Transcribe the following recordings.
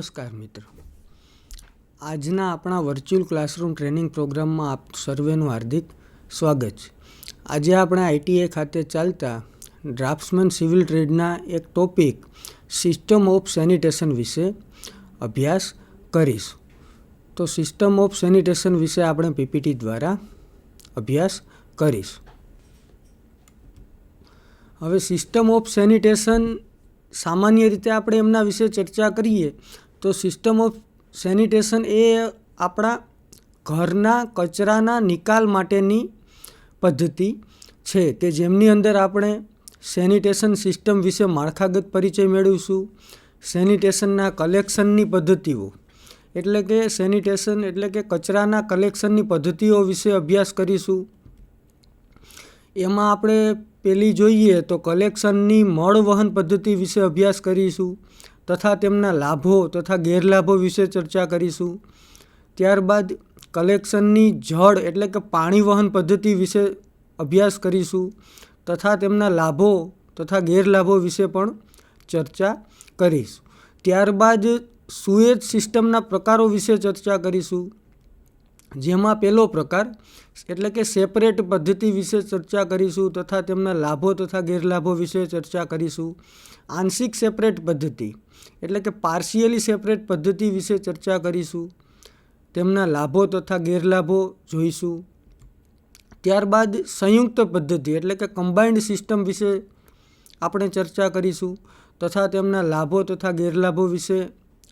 નમસ્કાર મિત્રો, આજના આપણા વર્ચ્યુઅલ ક્લાસરૂમ ટ્રેનિંગ પ્રોગ્રામમાં આપ સર્વેનું હાર્દિક સ્વાગત છે. આજે આપણે ITI ખાતે ચાલતા ડ્રાફ્ટ્સમેન સિવિલ ટ્રેડના એક ટોપિક સિસ્ટમ ઓફ સેનિટેશન વિશે અભ્યાસ કરીશું. તો સિસ્ટમ ઓફ સેનિટેશન વિશે આપણે PPT દ્વારા અભ્યાસ કરીશું. હવે સિસ્ટમ ઓફ સેનિટેશન સામાન્ય રીતે આપણે એમના વિશે ચર્ચા કરીએ તો સિસ્ટમ ઓફ સેનિટેશન એ આપણા ઘરના કચરાના નિકાલ માટેની પદ્ધતિ છે કે જેમની અંદર આપણે સેનિટેશન સિસ્ટમ વિશે માળખાગત પરિચય મેળવીશું. સેનિટેશનના કલેક્શનની પદ્ધતિઓ એટલે કે સેનિટેશન એટલે કે કચરાના કલેક્શનની પદ્ધતિઓ વિશે અભ્યાસ કરીશું. એમાં આપણે પહેલી જોઈએ તો કલેક્શનની મળ વહન પદ્ધતિ વિશે અભ્યાસ કરીશું તથા તેમના લાભો તથા ગેરલાભો વિશે ચર્ચા કરીશું. ત્યારબાદ કલેક્શનની જળ એટલે કે પાણી વહન પદ્ધતિ વિશે અભ્યાસ કરીશું તથા તેમના લાભો તથા ગેરલાભો વિશે પણ ચર્ચા કરીશું. ત્યારબાદ સુએજ સિસ્ટમના પ્રકારો વિશે ચર્ચા કરીશું, જેમાં પહેલો પ્રકાર એટલે કે સેપરેટ પદ્ધતિ વિશે ચર્ચા કરીશું તથા તેમના લાભો તથા ગેરલાભો વિશે ચર્ચા કરીશું. આંશિક સેપરેટ પદ્ધતિ એટલે કે પાર્શિયલી સેપરેટ પદ્ધતિ વિશે ચર્ચા કરીશું, તેમના લાભો તથા ગેરલાભો જોઈશું. ત્યારબાદ સંયુક્ત પદ્ધતિ એટલે કે કમ્બાઇન્ડ સિસ્ટમ વિશે આપણે ચર્ચા કરીશું તથા તેમના લાભો તથા ગેરલાભો વિશે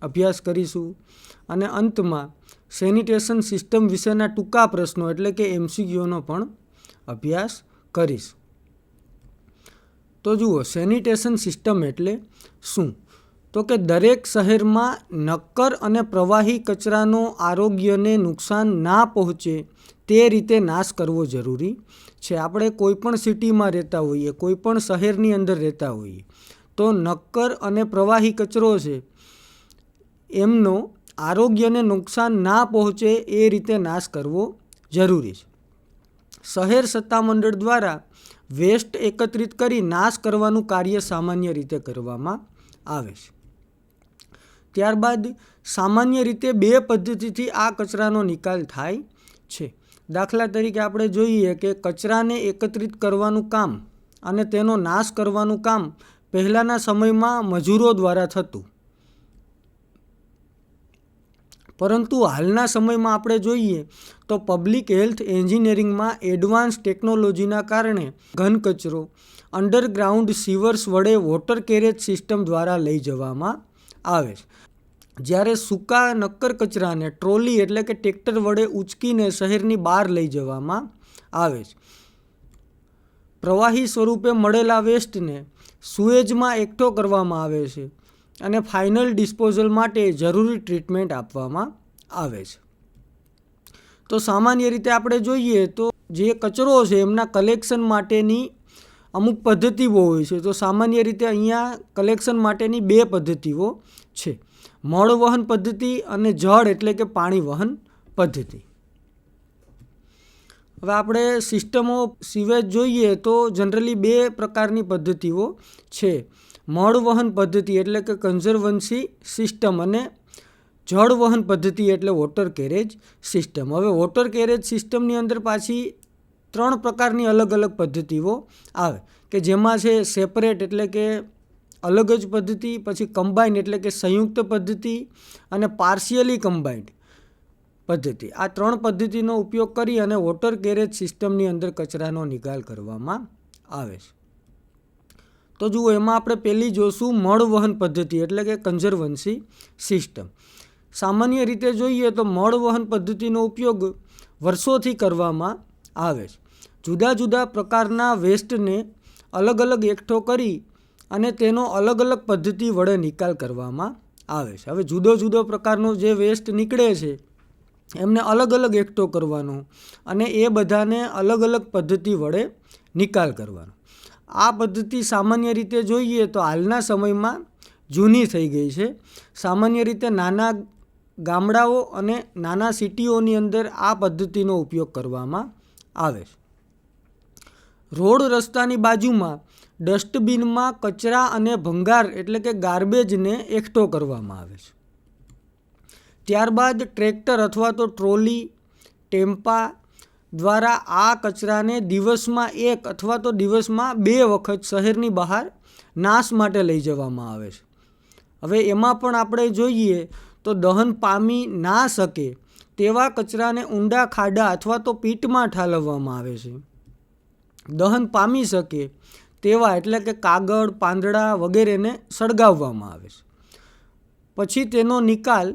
અભ્યાસ કરીશું. અને અંતમાં સેનિટેશન સિસ્ટમ વિશેના ટૂંકા પ્રશ્નો એટલે કે MCQનો પણ અભ્યાસ કરીશું. તો જુઓ, સેનિટેશન સિસ્ટમ એટલે શું? તો કે દરેક શહેરમાં નક્કર અને પ્રવાહી કચરાનો આરોગ્યને નુકસાન ના પહોંચે તે રીતે નાશ કરવો જરૂરી છે. આપણે કોઈપણ સિટીમાં રહેતા હોઈએ, કોઈપણ શહેરની અંદર રહેતા હોઈએ તો નક્કર અને પ્રવાહી કચરો છે એમનો આરોગ્યને નુકસાન ના પહોંચે એ રીતે નાશ કરવો જરૂરી છે. શહેર સત્તામંડળ દ્વારા વેસ્ટ એકત્રિત કરી નાશ કરવાનું કાર્ય સામાન્ય રીતે કરવામાં આવે છે. ત્યારબાદ સામાન્ય રીતે બે પદ્ધતિથી આ કચરાનો નિકાલ થાય છે. દાખલા તરીકે આપણે જોઈએ કે કચરાને એકત્રિત કરવાનું કામ અને તેનો નાશ કરવાનું કામ પહેલાંના સમયમાં મજૂરો દ્વારા થતું, પરંતુ હાલના સમયમાં આપણે જોઈએ તો પબ્લિક હેલ્થ એન્જિનિયરિંગમાં એડવાન્સ ટેકનોલોજીના કારણે ઘન કચરો અંડરગ્રાઉન્ડ સીવર્સ વડે વોટર કેરેજ સિસ્ટમ દ્વારા લઈ જવામાં આવે છે, જ્યારે સૂકા નક્કર કચરાને ટ્રોલી એટલે કે ટ્રેક્ટર વડે ઉંચકીને શહેરની બહાર લઈ જવામાં આવે છે. પ્રવાહી સ્વરૂપે મળેલા વેસ્ટને સુએજમાં એકઠો કરવામાં આવે છે અને ફાઇનલ ડિસ્પોઝલ માટે જરૂરી ટ્રીટમેન્ટ આપવામાં આવે છે. તો સામાન્ય રીતે આપણે જોઈએ તો જે કચરો છે એમના કલેક્શન માટેની અમુક પદ્ધતિઓ હોય છે. તો સામાન્ય રીતે અહીંયા કલેક્શન માટેની બે પદ્ધતિઓ છે, મળ વહન પદ્ધતિ અને જળ એટલે કે પાણી વહન પદ્ધતિ. હવે આપણે સિસ્ટમ ઓફ સિવેજ જોઈએ તો જનરલી બે પ્રકારની પદ્ધતિઓ છે, મળ વહન પદ્ધતિ એટલે કે કન્ઝર્વન્સી સિસ્ટમ અને જળ વહન પદ્ધતિ એટલે વોટર કેરેજ સિસ્ટમ. હવે વોટર કેરેજ સિસ્ટમની અંદર પાછી ત્રણ પ્રકારની અલગ અલગ પદ્ધતિઓ આવે કે જેમાં છે સેપરેટ એટલે કે અલગ જ પદ્ધતિ, પછી કમ્બાઇન્ડ એટલે કે સંયુક્ત પદ્ધતિ અને પાર્શિયલી કમ્બાઇન્ડ પદ્ધતિ. આ ત્રણ પદ્ધતિનો ઉપયોગ કરી અને વોટર કેરેજ સિસ્ટમની અંદર કચરાનો નિકાલ કરવામાં આવે છે. તો જુઓ, એમાં આપણે પહેલી જોશું મળ વહન પદ્ધતિ એટલે કે કન્ઝર્વન્સી સિસ્ટમ. સામાન્ય રીતે જોઈએ તો મળ વહન પદ્ધતિનો ઉપયોગ વર્ષોથી કરવામાં આવે છે. જુદા જુદા પ્રકારના વેસ્ટને અલગ અલગ એકઠો કરી અને તેનો અલગ અલગ પદ્ધતિ વડે નિકાલ કરવામાં આવે છે. હવે જુદો જુદો પ્રકારનો જે વેસ્ટ નીકળે છે એમને અલગ અલગ એકઠો કરવાનો અને એ બધાને અલગ અલગ પદ્ધતિ વડે નિકાલ કરવાનો. આ પદ્ધતિ સામાન્ય રીતે જોઈએ તો હાલના સમયમાં જૂની થઈ ગઈ છે. સામાન્ય રીતે નાના ગામડાઓ અને નાના સિટીઓની અંદર આ પદ્ધતિનો ઉપયોગ કરવામાં આવે છે. રોડ રસ્તાની બાજુમાં ડસ્ટબિનમાં કચરા અને ભંગાર એટલે કે ગાર્બેજને એકઠો કરવામાં આવે છે. ત્યારબાદ ટ્રેક્ટર અથવા તો ટ્રોલી, ટેમ્પા દ્વારા આ કચરાને દિવસમાં 1 અથવા તો દિવસમાં 2 વખત શહેરની બહાર નાશ માટે લઈ જવામાં આવે છે. હવે એમાં પણ આપણે જોઈએ તો દહન પામી ના શકે તેવા કચરાને ઊંડા ખાડા અથવા તો પીટમાં ઠાલવવામાં આવે છે. દહન પામી શકે તેવા એટલે કે કાગળ, પાંદડા વગેરેને સળગાવવામાં આવે છે. પછી તેનો નિકાલ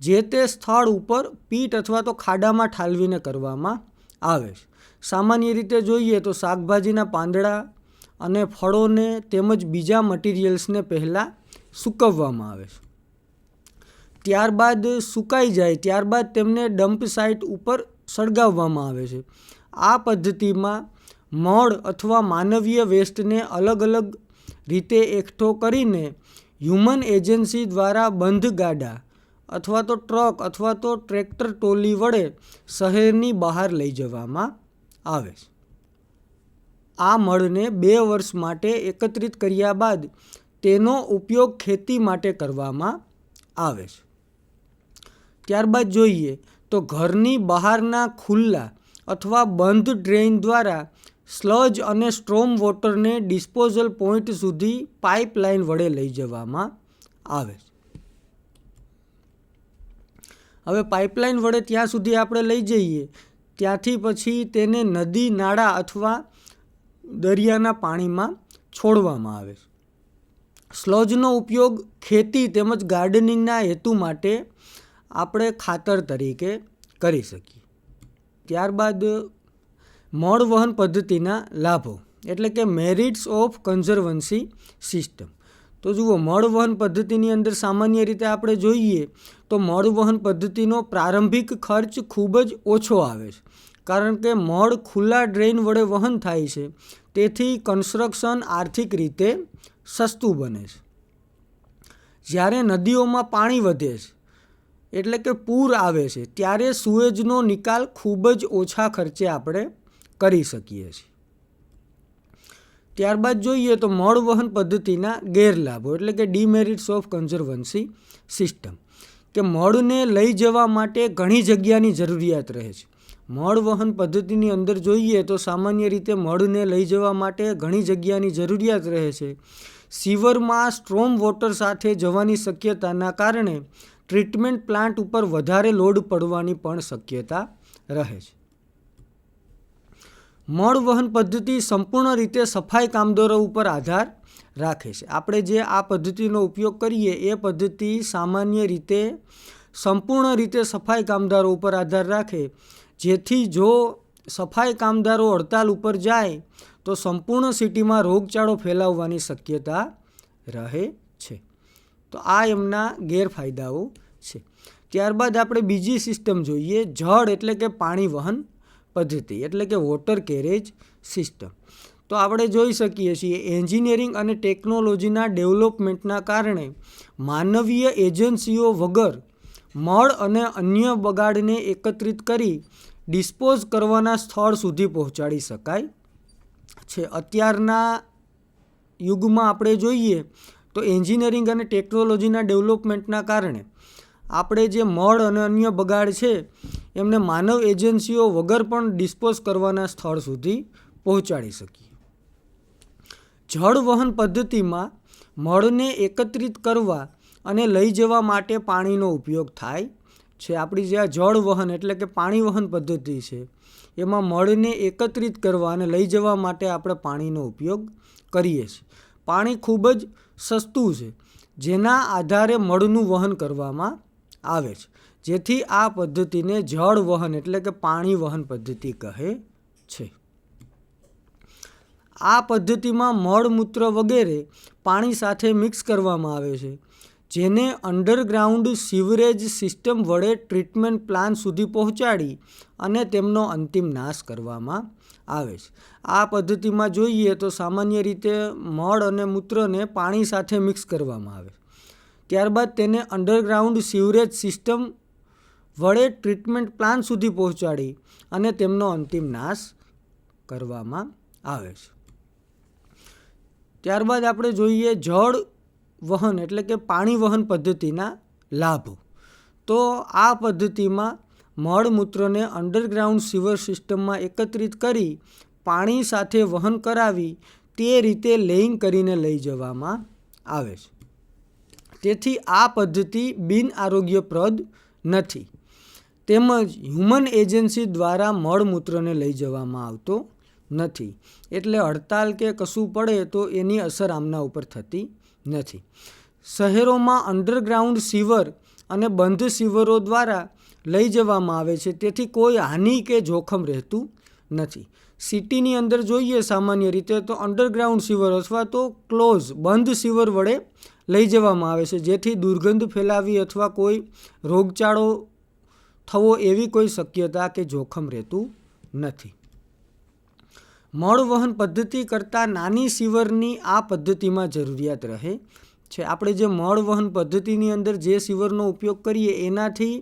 જે તે સ્થળ ઉપર પીટ અથવા તો ખાડામાં ઠાલવીને કરવામાં આવે છે. સામાન્ય રીતે જોઈએ તો શાકભાજીના પાંદડા અને ફળોને તેમજ બીજા મટીરિયલ્સને પહેલાં સૂકવવામાં આવે છે. ત્યારબાદ સુકાઈ જાય ત્યારબાદ તેમને ડમ્પ સાઇટ ઉપર સળગાવવામાં આવે છે. આ પદ્ધતિમાં મળ અથવા માનવીય વેસ્ટને અલગ અલગ રીતે એકઠો કરીને હ્યુમન એજન્સી દ્વારા બંધ ગાડા અથવા તો ટ્રક અથવા તો ટ્રેક્ટર ટ્રોલી વડે શહેરની બહાર લઈ જવામાં આવે છે. આ મળને 2 વર્ષ માટે એકત્રિત કર્યા બાદ તેનો ઉપયોગ ખેતી માટે કરવામાં આવે છે. ત્યારબાદ જોઈએ તો ઘરની બહારના ખુલ્લા અથવા બંધ ડ્રેઇન દ્વારા સ્લજ અને સ્ટ્રોમ વોટરને ડિસ્પોઝલ પોઈન્ટ સુધી પાઇપલાઇન વડે લઈ જવામાં આવે છે. હવે પાઇપલાઇન વડે ત્યાં સુધી આપણે લઈ જઈએ ત્યાંથી પછી તેને નદી, નાળા અથવા દરિયાના પાણીમાં છોડવામાં આવે છે. સ્લજનો ઉપયોગ ખેતી તેમજ ગાર્ડનિંગના હેતુ માટે આપણે ખાતર તરીકે કરી શકીએ. ત્યારબાદ મળ વહન પદ્ધતિના લાભો એટલે કે મેરિટ્સ ઓફ કન્ઝર્વન્સી સિસ્ટમ. તો જુઓ, મળ વહન પદ્ધતિની અંદર સામાન્ય રીતે આપણે જોઈએ તો મળ વહન પદ્ધતિનો પ્રારંભિક ખર્ચ ખૂબ જ ઓછો આવે છે, કારણ કે મળ ખુલ્લા ડ્રેઇન વડે વહન થાય છે. તેથી કન્સ્ટ્રક્શન આર્થિક રીતે સસ્તું બને છે. જ્યારે નદીઓમાં પાણી વધે છે એટલે કે પૂર આવે છે ત્યારે સુએજનો નિકાલ ખૂબ જ ઓછા ખર્ચે આપણે કરી શકીએ છીએ. ત્યારબાદ જોઈએ તો મળ વહન પદ્ધતિના ગેરલાભો એટલે કે ડીમેરિટ્સ ઓફ કન્ઝર્વન્સી સિસ્ટમ, કે મળને લઈ જવા માટે ઘણી જગ્યાની જરૂરિયાત રહે છે. મળ વહન પદ્ધતિની અંદર જોઈએ તો સામાન્ય રીતે મળને લઈ જવા માટે ઘણી જગ્યાની જરૂરિયાત રહે છે. સીવરમાં સ્ટ્રોમ વોટર સાથે જવાની શક્યતાના કારણે ટ્રીટમેન્ટ પ્લાન્ટ ઉપર વધારે લોડ પડવાની પણ શક્યતા રહે છે. મળ વહન પદ્ધતિ સંપૂર્ણ રીતે સફાઈ કામદારો ઉપર આધાર રાખે છે. આપણે જે આ પદ્ધતિનો ઉપયોગ કરીએ એ પદ્ધતિ સામાન્ય રીતે સંપૂર્ણ રીતે સફાઈ કામદારો ઉપર આધાર રાખે, જેથી જો સફાઈ કામદારો હડતાલ ઉપર જાય તો સંપૂર્ણ સિટીમાં રોગચાળો ફેલાવવાની શક્યતા રહે છે. તો આ એમના ગેરફાયદાઓ છે. ત્યારબાદ આપણે બીજી સિસ્ટમ જોઈએ, જળ એટલે કે પાણી વહન પદ્ધતિ એટલે કે વોટર કેરેજ સિસ્ટમ. તો આપણે જોઈ શકીએ છીએ એન્જિનિયરિંગ અને ટેકનોલોજીના ડેવલપમેન્ટના કારણે માનવીય એજન્સીઓ વગર મળ અને અન્ય બગાડને એકત્રિત કરી ડિસ્પોઝ કરવાના સ્થળ સુધી પહોંચાડી શકાય છે. અત્યારના યુગમાં આપણે જોઈએ તો એન્જિનિયરિંગ અને ટેકનોલોજીના ડેવલપમેન્ટના કારણે આપણે જે મળ અને અન્ય બગાડ છે એમને માનવ એજન્સીઓ વગર પણ ડિસ્પોઝ કરવાના સ્થળ સુધી પહોંચાડી શકીએ. જળ વહન પદ્ધતિમાં મળને એકત્રિત કરવા અને લઈ જવા માટે પાણીનો ઉપયોગ થાય છે. આપણી જે આ જળ વહન એટલે કે પાણી વહન પદ્ધતિ છે એમાં મળને એકત્રિત કરવા અને લઈ જવા માટે આપણે પાણીનો ઉપયોગ કરીએ છીએ. પાણી ખૂબ જ સસ્તું છે, જેના આધારે મળનું વહન કરવામાં આવે છે, જેથી આ પદ્ધતિને જળ વહન એટલે કે પાણી વહન પદ્ધતિ કહે છે. આ પદ્ધતિમાં મળમૂત્ર વગેરે પાણી સાથે મિક્સ કરવામાં આવે છે, જેને અંડરગ્રાઉન્ડ સીવરેજ સિસ્ટમ વડે ટ્રીટમેન્ટ પ્લાન્ટ સુધી પહોંચાડી અને તેમનો અંતિમ નાશ કરવામાં આવે છે. આ પદ્ધતિમાં જોઈએ તો સામાન્ય રીતે મળ અને મૂત્રને પાણી સાથે મિક્સ કરવામાં આવે, ત્યારબાદ તેને અંડરગ્રાઉન્ડ સીવરેજ સિસ્ટમ વડે ટ્રીટમેન્ટ પ્લાન્ટ સુધી પહોંચાડી અને તેમનો અંતિમ નાશ કરવામાં આવે છે. ત્યારબાદ આપણે જોઈએ જળ વહન એટલે કે પાણી વહન પદ્ધતિના લાભો. તો આ પદ્ધતિમાં મળમૂત્રને અંડરગ્રાઉન્ડ સીવર સિસ્ટમમાં એકત્રિત કરી પાણી સાથે વહન કરાવી તે રીતે લેઇંગ કરીને લઈ જવામાં આવે છે. તેથી આ પદ્ધતિ બિન આરોગ્યપ્રદ નથી તેમજ હ્યુમન એજન્સી દ્વારા મળમૂત્રને લઈ જવામાં આવતો નથી. એટલે હડતાલ કે કશું પડે તો એની અસર આમના ઉપર થતી નથી. શહેરોમાં અંડરગ્રાઉન્ડ સીવર અને બંધ સીવરો દ્વારા લઈ જવામાં આવે છે, તેથી કોઈ હાનિ કે જોખમ રહેતું નથી. સિટીની અંદર જોઈએ સામાન્ય રીતે તો અંડરગ્રાઉન્ડ સીવર અથવા તો ક્લોઝ બંધ સીવર વડે લઈ જવામાં આવે છે, જેથી દુર્ગંધ ફેલાવી અથવા કોઈ રોગચાળો થવો એવી કોઈ શક્યતા કે જોખમ રહેતું નથી. મળવહન પદ્ધતિ કરતાં નાની સીવરની આ પદ્ધતિમાં જરૂરિયાત રહે છે. આપણે જે મળવહન પદ્ધતિની અંદર જે સીવરનો ઉપયોગ કરીએ એનાથી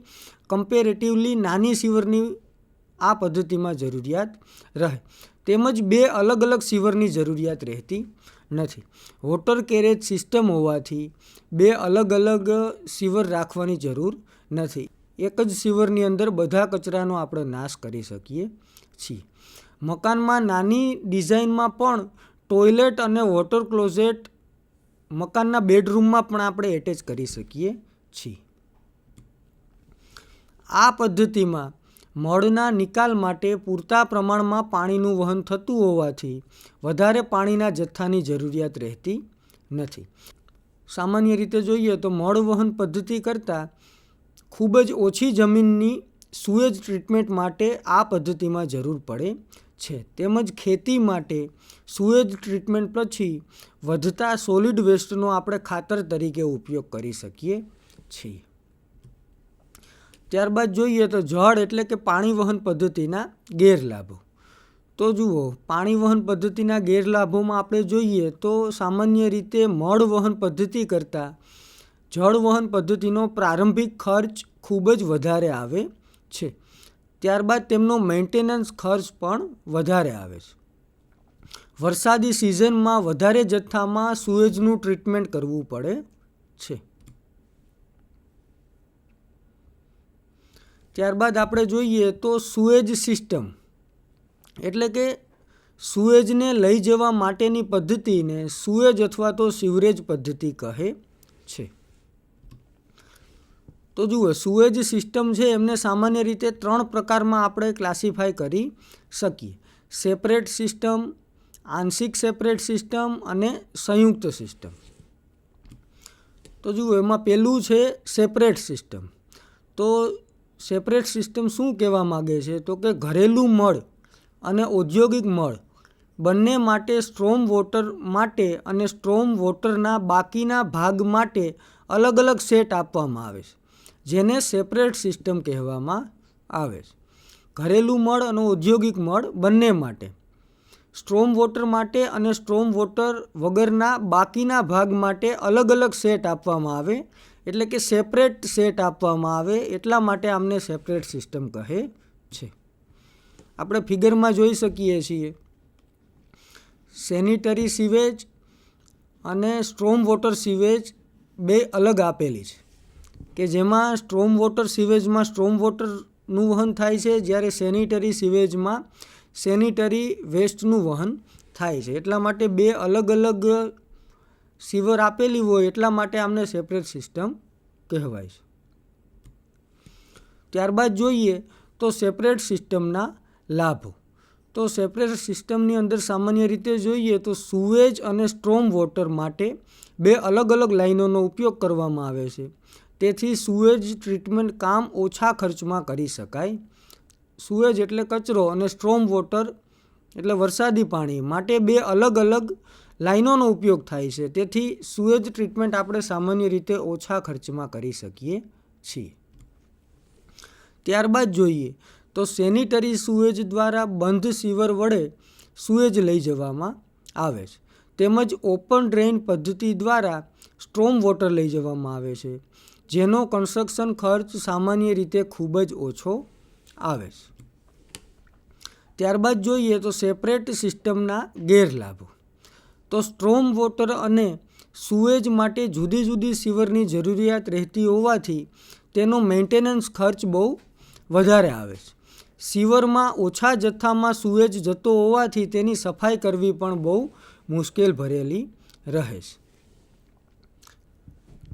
કમ્પેરેટિવલી નાની સીવરની આ પદ્ધતિમાં જરૂરિયાત રહે. તેમજ બે અલગ અલગ સીવરની જરૂરિયાત રહેતી નથી. વોટર કેરેજ સિસ્ટમ હોવાથી બે અલગ અલગ સીવર રાખવાની જરૂર નથી. એક જ સીવરની અંદર બધા કચરાનો આપણે નાશ કરી શકીએ છીએ. મકાનમાં નાની ડિઝાઇનમાં પણ ટોયલેટ અને વોટર ક્લોઝેટ મકાનના બેડરૂમમાં પણ આપણે એટેચ કરી શકીએ છીએ. આ પદ્ધતિમાં મળના નિકાલ માટે પૂરતા પ્રમાણમાં પાણીનું વહન થતું હોવાથી વધારે પાણીના જથ્થાની જરૂરિયાત રહેતી નથી. સામાન્ય રીતે જોઈએ તો મળવહન પદ્ધતિ કરતાં ખૂબ જ ઓછી જમીનની સુએજ ટ્રીટમેન્ટ માટે આ પદ્ધતિમાં જરૂર પડે છે. તેમજ ખેતી માટે સુએજ ટ્રીટમેન્ટ પછી વધતા સોલિડ વેસ્ટનો આપણે ખાતર તરીકે ઉપયોગ કરી શકીએ છીએ. ત્યારબાદ જોઈએ તો જળ એટલે કે પાણી વહન પદ્ધતિના ગેરલાભો. તો જુઓ, પાણી વહન પદ્ધતિના ગેરલાભોમાં આપણે જોઈએ તો સામાન્ય રીતે મળ વહન પદ્ધતિ કરતાં જળ વહન પદ્ધતિનો પ્રારંભિક ખર્ચ ખૂબ જ વધારે આવે છે. ત્યારબાદ તેમનો મેન્ટેનન્સ ખર્ચ પણ વધારે આવે છે. વરસાદી સિઝનમાં વધારે જથ્થામાં સુએજનું ટ્રીટમેન્ટ કરવું પડે છે. ત્યારબાદ આપણે જોઈએ તો સુએજ સિસ્ટમ એટલે કે સુએજને લઈ જવા માટેની પદ્ધતિને સુએજ અથવા તો સિવરેજ પદ્ધતિ કહે છે. તો જુઓ, સુએજ સિસ્ટમ છે એમને સામાન્ય રીતે 3 પ્રકારમાં આપણે ક્લાસિફાય કરી શકીએ: સેપરેટ સિસ્ટમ, આંશિક સેપરેટ સિસ્ટમ અને સંયુક્ત સિસ્ટમ. તો જુઓ, એમાં પહેલું છે સેપરેટ સિસ્ટમ. તો સેપરેટ સિસ્ટમ શું કહેવા માગે છે? તો કે ઘરેલું મળ અને ઔદ્યોગિક મળ બંને માટે સ્ટ્રોમ વોટર માટે અને સ્ટ્રોમ વોટરના બાકીના ભાગ માટે અલગ અલગ સેટ આપવામાં આવે છે, જેને સેપરેટ સિસ્ટમ કહેવામાં આવે છે. ઘરેલું મળ અને ઔદ્યોગિક મળ બંને માટે સ્ટ્રોમ વોટર માટે અને સ્ટ્રોમ વોટર વગરના બાકીના ભાગ માટે અલગ અલગ સેટ આપવામાં આવે, એટલે કે સેપરેટ સેટ આપવામાં આવે. એટલા માટે આમને સેપરેટ સિસ્ટમ કહે છે. આપણે ફિગરમાં જોઈ શકીએ છીએ સેનિટરી સીવેજ અને સ્ટ્રોમ વોટર સીવેજ બે અલગ આપેલી છે, કે જેમાં સ્ટ્રોમ વોટર સીવેજમાં સ્ટ્રોમ વોટરનું વહન થાય છે, જ્યારે સેનિટરી સીવેજમાં સેનિટરી વેસ્ટનું વહન થાય છે. એટલા માટે બે અલગ અલગ સીવર આપેલી હોય એટલા માટે આમને સેપરેટ સિસ્ટમ કહેવાય છે. ત્યારબાદ જોઈએ તો સેપરેટ સિસ્ટમના લાભો. તો સેપરેટ સિસ્ટમની અંદર સામાન્ય રીતે જોઈએ તો સુએજ અને સ્ટ્રોમ વોટર માટે બે અલગ અલગ લાઈનોનો ઉપયોગ કરવામાં આવે છે. તેથી સુએજ ટ્રીટમેન્ટ કામ ઓછા ખર્ચમાં કરી શકાય. સુએજ એટલે કચરો અને સ્ટ્રોમ વોટર એટલે વરસાદી પાણી માટે બે અલગ અલગ લાઈનોનો ઉપયોગ થાય છે. તેથી સુએજ ટ્રીટમેન્ટ આપણે સામાન્ય રીતે ઓછા ખર્ચમાં કરી શકીએ છીએ. ત્યારબાદ જોઈએ તો સેનિટરી સુએજ દ્વારા બંધ સીવર વડે સુએજ લઈ જવામાં આવે છે. તેમજ ઓપન ડ્રેઇન પદ્ધતિ દ્વારા સ્ટ્રોમ વોટર લઈ જવામાં આવે છે, જેનો કન્સ્ટ્રક્શન ખર્ચ સામાન્ય રીતે ખૂબ જ ઓછો આવે છે. ત્યારબાદ જોઈએ તો સેપરેટ સિસ્ટમના ગેરલાભો. તો સ્ટ્રોમ વોટર અને સુએજ માટે જુદી જુદી સીવરની જરૂરિયાત રહેતી હોવાથી તેનો મેન્ટેનન્સ ખર્ચ બહુ વધારે આવે છે. સીવરમાં ઓછા જથ્થામાં સુએજ જતો હોવાથી તેની સફાઈ કરવી પણ બહુ મુશ્કેલ ભરેલી રહે છે.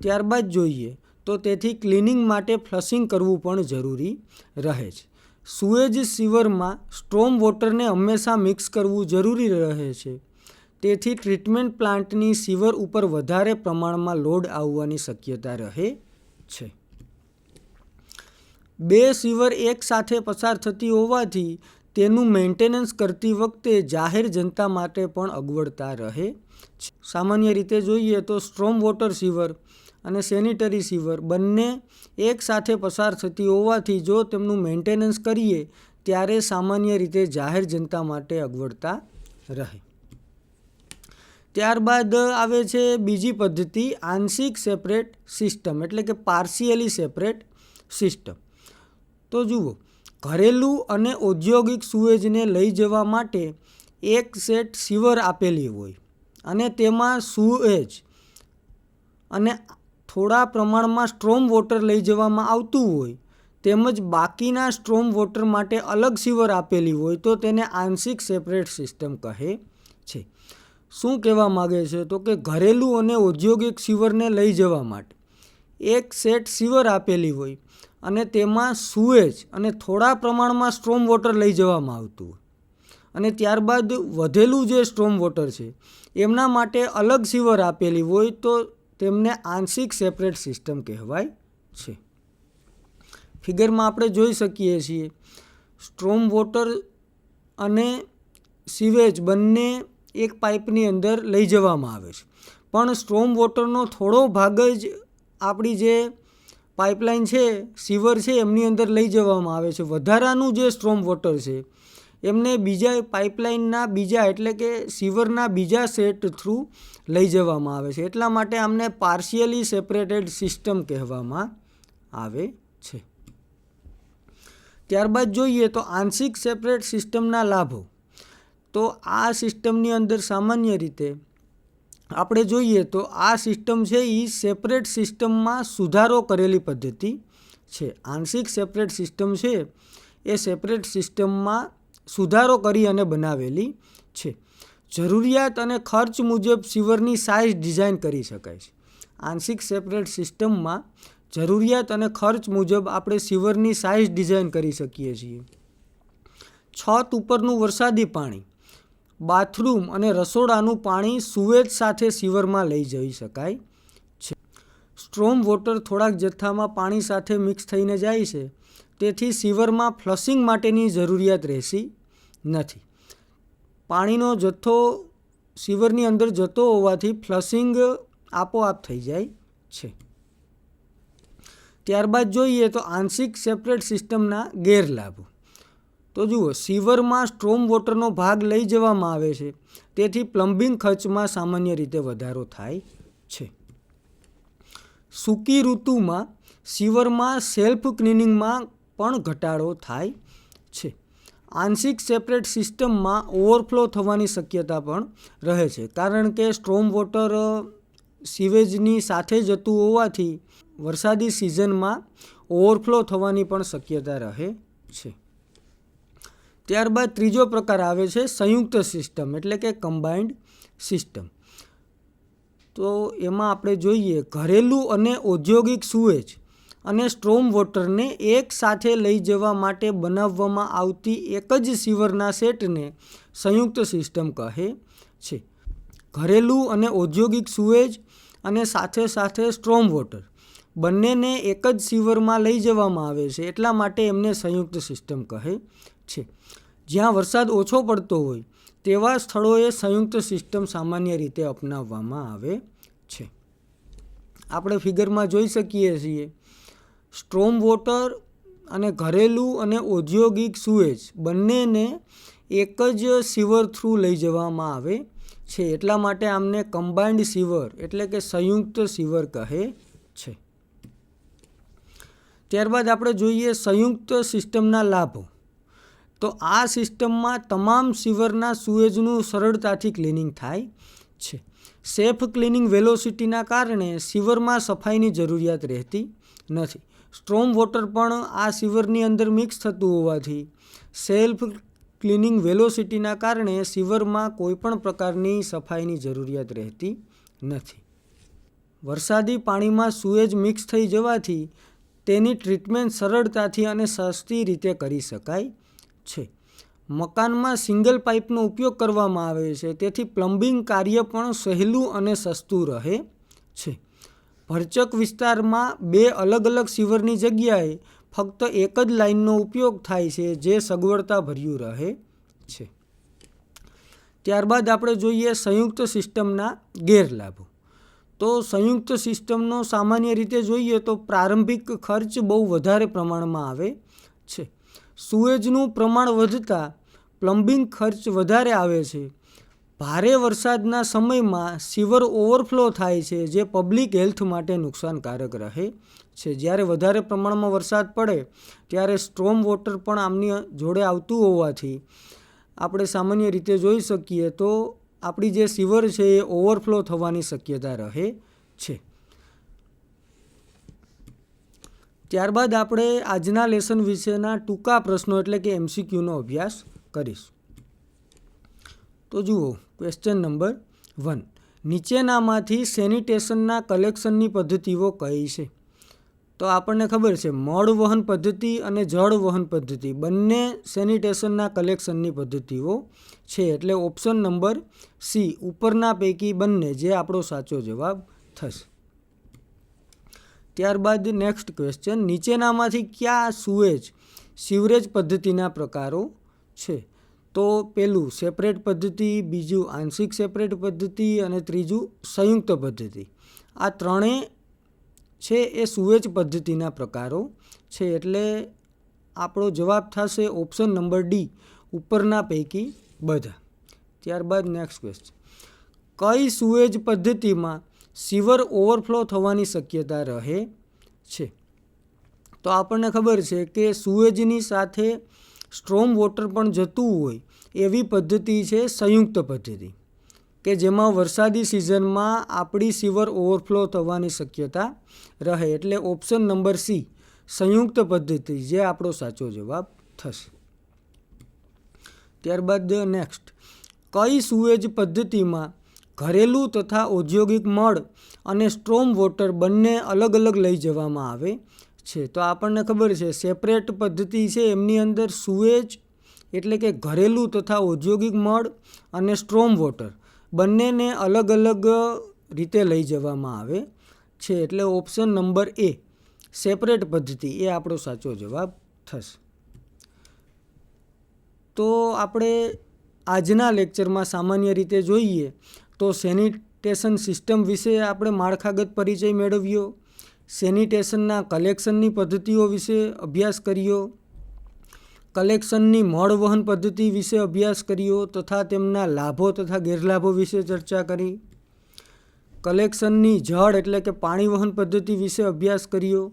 ત્યારબાદ જોઈએ તો તેથી ક્લિનિંગ માટે ફ્લશિંગ કરવું પણ જરૂરી રહે છે. સુએજ સીવરમાં સ્ટ્રોમ વોટરને હંમેશા મિક્સ કરવું જરૂરી રહે છે. તેથી ટ્રીટમેન્ટ પ્લાન્ટની સીવર ઉપર વધારે પ્રમાણમાં લોડ આવવાની શક્યતા રહે છે. બે સીવર એકસાથે પસાર થતી હોવાથી તેનું મેન્ટેનન્સ કરતી વખતે જાહેર જનતા માટે પણ અગવડતા રહે છે. સામાન્ય રીતે જોઈએ તો સ્ટ્રોમ વોટર સીવર અને સેનિટરી સીવર બંને એકસાથે પસાર થતી હોવાથી જો તેમનું મેન્ટેનન્સ કરીએ ત્યારે સામાન્ય રીતે જાહેર જનતા માટે અગવડતા રહે. ત્યારબાદ આવે છે બીજી પદ્ધતિ આંશિક સેપરેટ સિસ્ટમ એટલે કે પાર્શિયલી સેપરેટ સિસ્ટમ. તો જુઓ, ઘરેલું અને ઔદ્યોગિક સુએજને લઈ જવા માટે એક સેટ સીવર આપેલી હોય અને તેમાં સુએજ અને થોડા પ્રમાણમાં સ્ટ્રોમ વોટર લઈ જવામાં આવતું હોય તેમજ બાકીના સ્ટ્રોમ વોટર માટે અલગ સીવર આપેલી હોય તો તેને આંશિક સેપરેટ સિસ્ટમ કહે છે. શું કહેવા માગે છે તો કે ઘરેલું અને ઔદ્યોગિક સીવરને લઈ જવા માટે એક સેટ સીવર આપેલી હોય અને તેમાં સુએજ અને થોડા પ્રમાણમાં સ્ટ્રોમ વોટર લઈ જવામાં આવતું હોય અને ત્યારબાદ વધેલું જે સ્ટ્રોમ વોટર છે એમના માટે અલગ સીવર આપેલી હોય તો તેમને આંશિક સેપરેટ સિસ્ટમ કહેવાય છે. ફિગરમાં આપણે જોઈ શકીએ છીએ સ્ટ્રોમ વોટર અને સીવેજ બંને એક પાઇપની અંદર લઈ જવામાં આવે છે, પણ સ્ટ્રોમ વોટરનો થોડો ભાગ જ આપણી જે પાઇપલાઇન છે સીવર છે એમની અંદર લઈ જવામાં આવે છે. વધારાનું જે સ્ટ્રોમ વોટર છે એમને બીજા પાઇપલાઇનના બીજા એટલે કે સીવરના બીજા સેટ થ્રુ લઈ જવામાં આવે છે. એટલા માટે આમને પાર્શિયલી સેપરેટેડ સિસ્ટમ કહેવામાં આવે છે. ત્યારબાદ જોઈએ તો આંશિક સેપરેટ સિસ્ટમના લાભો. તો આ સિસ્ટમની અંદર સામાન્ય રીતે આપણે જોઈએ તો આ સિસ્ટમ છે એ સેપરેટ સિસ્ટમમાં સુધારો કરેલી પદ્ધતિ છે. આંશિક સેપરેટ સિસ્ટમ છે એ સેપરેટ સિસ્ટમમાં સુધારો કરી અને બનાવેલી છે. જરૂરિયાત અને ખર્ચ મુજબ સીવરની સાઇઝ ડિઝાઇન કરી શકાય છે. આંશિક સેપરેટ સિસ્ટમમાં જરૂરિયાત અને ખર્ચ મુજબ આપણે સીવરની સાઇઝ ડિઝાઇન કરી શકીએ છીએ. છત ઉપરનું વરસાદી પાણી, બાથરૂમ અને રસોડાનું પાણી સુએજ સાથે સીવરમાં લઈ જઈ શકાય છે. સ્ટ્રોમ વોટર થોડાક જથ્થામાં પાણી સાથે મિક્સ થઈને જાય છે તેથી સીવરમાં ફ્લશિંગ માટેની જરૂરિયાત રહેતી નથી. પાણીનો જથ્થો સીવરની અંદર જતો હોવાથી ફ્લશિંગ આપોઆપ થઈ જાય છે. ત્યારબાદ જોઈએ તો આંશિક સેપરેટ સિસ્ટમના ગેરલાભો. તો જુઓ, સીવરમાં સ્ટ્રોમ વોટરનો ભાગ લઈ જવામાં આવે છે તેથી પ્લમ્બિંગ ખર્ચમાં સામાન્ય રીતે વધારો થાય છે. સૂકી ઋતુમાં સીવરમાં સેલ્ફ ક્લિનિંગમાં પણ ઘટાડો થાય છે. આંશિક સેપરેટ સિસ્ટમમાં ઓવરફ્લો થવાની શક્યતા પણ રહે છે કારણ કે સ્ટ્રોમ વોટર સીવેજની સાથે જતું હોવાથી વરસાદી સિઝનમાં ઓવરફ્લો થવાની પણ શક્યતા રહે છે. ત્યારબાદ ત્રીજો પ્રકાર આવે છે સંયુક્ત સિસ્ટમ એટલે કે કમ્બાઇન્ડ સિસ્ટમ. તો એમાં આપણે જોઈએ ઘરેલું અને ઔદ્યોગિક સુએજ અને સ્ટ્રોમ વોટરને એક સાથે લઈ જવા માટે બનાવવામાં આવતી એક જ સીવરના સેટને સંયુક્ત સિસ્ટમ કહે છે. ઘરેલું અને ઔદ્યોગિક સુએજ અને સાથે સાથે સ્ટ્રોમ વોટર બંનેને એક જ સીવરમાં લઈ જવામાં આવે છે એટલા માટે એમને સંયુક્ત સિસ્ટમ કહે છે. જ્યાં વરસાદ ઓછો પડતો હોય તેવા સ્થળોએ સંયુક્ત સિસ્ટમ સામાન્ય રીતે અપનાવવામાં આવે છે. આપણે ફિગરમાં જોઈ શકીએ છીએ સ્ટ્રોમ વોટર અને ઘરેલું અને ઔદ્યોગિક સુએજ બંનેને એક જ સીવર થ્રુ લઈ જવામાં આવે છે એટલા માટે આમને કમ્બાઇન્ડ સીવર એટલે કે સંયુક્ત સીવર કહે છે. ત્યારબાદ આપણે જોઈએ સંયુક્ત સિસ્ટમના લાભો. તો આ સિસ્ટમમાં તમામ સીવરના સુએજનું સરળતાથી ક્લિનિંગ થાય છે. સેફ ક્લિનિંગ વેલોસિટીના કારણે સીવરમાં સફાઈની જરૂરિયાત રહેતી નથી. સ્ટ્રોમ વોટર પણ આ સીવરની અંદર મિક્સ થતું હોવાથી સેલ્ફ ક્લિનિંગ વેલોસિટીના કારણે સીવરમાં કોઈપણ પ્રકારની સફાઈની જરૂરિયાત રહેતી નથી. વરસાદી પાણીમાં સુએજ મિક્સ થઈ જવાથી તેની ટ્રીટમેન્ટ સરળતાથી અને સસ્તી રીતે કરી શકાય છે. મકાનમાં સિંગલ પાઇપનો ઉપયોગ કરવામાં આવે છે, તેથી પ્લમ્બિંગ કાર્ય પણ સહેલું અને સસ્તું રહે છે. ભરચક વિસ્તારમાં 2 અલગ અલગ સીવરની જગ્યાએ ફક્ત એક જ લાઇનનો ઉપયોગ થાય છે, જે સગવડતાભર્યું રહે છે. ત્યારબાદ આપણે જોઈએ સંયુક્ત સિસ્ટમના ગેરલાભો. તો સંયુક્ત સિસ્ટમનો સામાન્ય રીતે જોઈએ તો પ્રારંભિક ખર્ચ બહુ વધારે પ્રમાણમાં આવે છે. સુએજનું પ્રમાણ વધતા પ્લમ્બિંગ ખર્ચ વધારે આવે છે. ભારે વરસાદના સમયમાં સીવર ઓવરફ્લો થાય છે, જે પબ્લિક હેલ્થ માટે નુકસાનકારક રહે છે. જ્યારે વધારે પ્રમાણમાં વરસાદ પડે ત્યારે સ્ટ્રોમ વોટર પણ આમની જોડે આવતું હોવાથી આપણે સામાન્ય રીતે જોઈ શકીએ તો આપણી જે સીવર છે એ ઓવરફ્લો થવાની શક્યતા રહે છે. ત્યારબાદ આપણે આજના લેસન વિશેના ટૂંકા પ્રશ્નો એટલે કે MCQનો અભ્યાસ કરીશું. તો જુઓ, ક્વેશ્ચન નંબર 1. નીચેનામાંથી સેનિટેશનના કલેક્શનની પદ્ધતિઓ કઈ છે? તો આપણને ખબર છે મળ વહન પદ્ધતિ અને જળ વહન પદ્ધતિ બંને સેનિટેશનના કલેક્શનની પદ્ધતિઓ છે. એટલે ઓપ્શન નંબર સી ઉપરના પૈકી બંને જે આપણો સાચો જવાબ થશે. ત્યારબાદ નેક્સ્ટ ક્વેશ્ચન, નીચેનામાંથી કયા સીવરેજ પદ્ધતિના પ્રકારો છે? તો પહેલું સેપરેટ પદ્ધતિ, બીજું આંશિક સેપરેટ પદ્ધતિ અને ત્રીજું સંયુક્ત પદ્ધતિ. આ ત્રણેય છે એ સુએજ પદ્ધતિના પ્રકારો છે. એટલે આપણો જવાબ થશે ઓપ્શન નંબર ડી ઉપરના પૈકી બધા. ત્યારબાદ નેક્સ્ટ ક્વેશ્ચન, કઈ સુએજ પદ્ધતિમાં સીવર ઓવરફ્લો થવાની શક્યતા રહે છે? તો આપણને ખબર છે કે સુએજની સાથે સ્ટ્રોમ વોટર પણ જતું હોય એવી પદ્ધતિ છે સંયુક્ત પદ્ધતિ, કે જેમાં વરસાદી સિઝનમાં આપણી સીવર ઓવરફ્લો થવાની શક્યતા રહે. એટલે ઓપ્શન નંબર સી સંયુક્ત પદ્ધતિ જે આપણો સાચો જવાબ થશે. ત્યારબાદ નેક્સ્ટ, કઈ સુએજ પદ્ધતિમાં ઘરેલું તથા ઔદ્યોગિક મળ અને સ્ટ્રોમ વોટર બંને અલગ અલગ લઈ જવામાં આવે છે? તો આપણને ખબર છે સેપરેટ પદ્ધતિ છે એમની અંદર સુએજ એટલે કે ઘરેલું તથા ઔદ્યોગિક મળ અને સ્ટ્રોમ વોટર બંનેને અલગ અલગ રીતે લઈ જવામાં આવે છે. એટલે ઓપ્શન નંબર એ સેપરેટ પદ્ધતિ એ આપણો સાચો જવાબ થશે. તો આપણે આજના લેક્ચરમાં સામાન્ય રીતે જોઈએ તો સેનિટેશન સિસ્ટમ વિશે આપણે માળખાગત પરિચય મેળવ્યો, સેનિટેશનના કલેક્શનની પદ્ધતિઓ વિશે અભ્યાસ કર્યો, કલેક્શનની મળ વહન પદ્ધતિ વિશે અભ્યાસ કર્યો તથા તેમના લાભો તથા ગેરલાભો વિશે ચર્ચા કરી, કલેક્શનની જળ એટલે કે પાણી વહન પદ્ધતિ વિશે અભ્યાસ કર્યો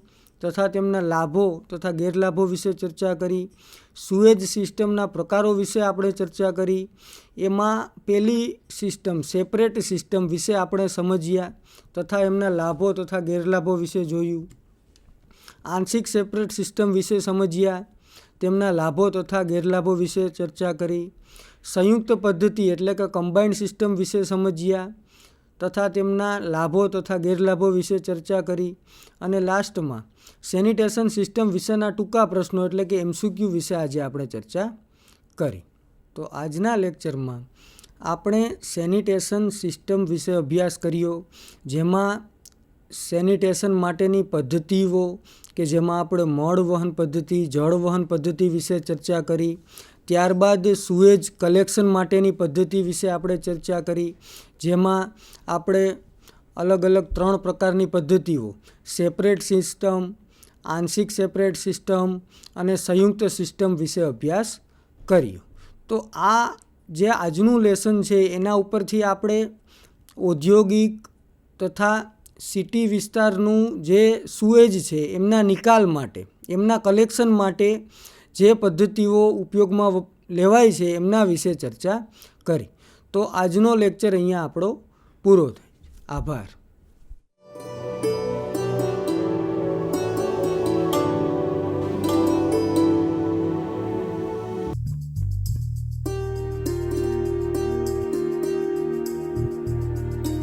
તથા તેમના લાભો તથા ગેરલાભો વિશે ચર્ચા કરી, સુએજ સિસ્ટમના પ્રકારો વિશે આપણે ચર્ચા કરી. એમાં પહેલી સિસ્ટમ સેપરેટ સિસ્ટમ વિશે આપણે સમજ્યા તથા એમના લાભો તથા ગેરલાભો વિશે જોયું. આંશિક સેપરેટ સિસ્ટમ વિશે સમજ્યા, તેમના લાભો તથા ગેરલાભો વિશે ચર્ચા કરી. સંયુક્ત પદ્ધતિ એટલે કે કમ્બાઇન્ડ સિસ્ટમ વિશે સમજ્યા તથા તેમના લાભો તથા ગેરલાભો વિશે ચર્ચા કરી. અને લાસ્ટમાં સેનિટેશન સિસ્ટમ વિશેના ટૂંકા પ્રશ્નો એટલે કે MCQ વિશે આજે આપણે ચર્ચા કરી. તો આજના લેક્ચરમાં આપણે સેનિટેશન સિસ્ટમ વિશે અભ્યાસ કર્યો, જેમાં સેનિટેશન માટેની પદ્ધતિઓ કે જેમાં આપણે મળ વહન પદ્ધતિ, જળ વહન પદ્ધતિ વિશે ચર્ચા કરી. ત્યારબાદ સુએજ કલેક્શન માટેની પદ્ધતિ વિશે આપણે ચર્ચા કરી, જેમાં આપણે અલગ અલગ 3 પ્રકારની પદ્ધતિઓ સેપરેટ સિસ્ટમ, આંશિક સેપરેટ સિસ્ટમ અને સંયુક્ત સિસ્ટમ વિશે અભ્યાસ કર્યો. તો આ જે આજનું લેસન છે એના ઉપરથી આપણે ઔદ્યોગિક તથા સિટી વિસ્તારનું જે સુએજ છે એમના નિકાલ માટે, એમના કલેક્શન માટે જે પદ્ધતિઓ ઉપયોગમાં લેવાય છે એમના વિશે ચર્ચા કરી. તો આજનો લેક્ચર અહીંયા આપણો પૂરો થાય. આભાર.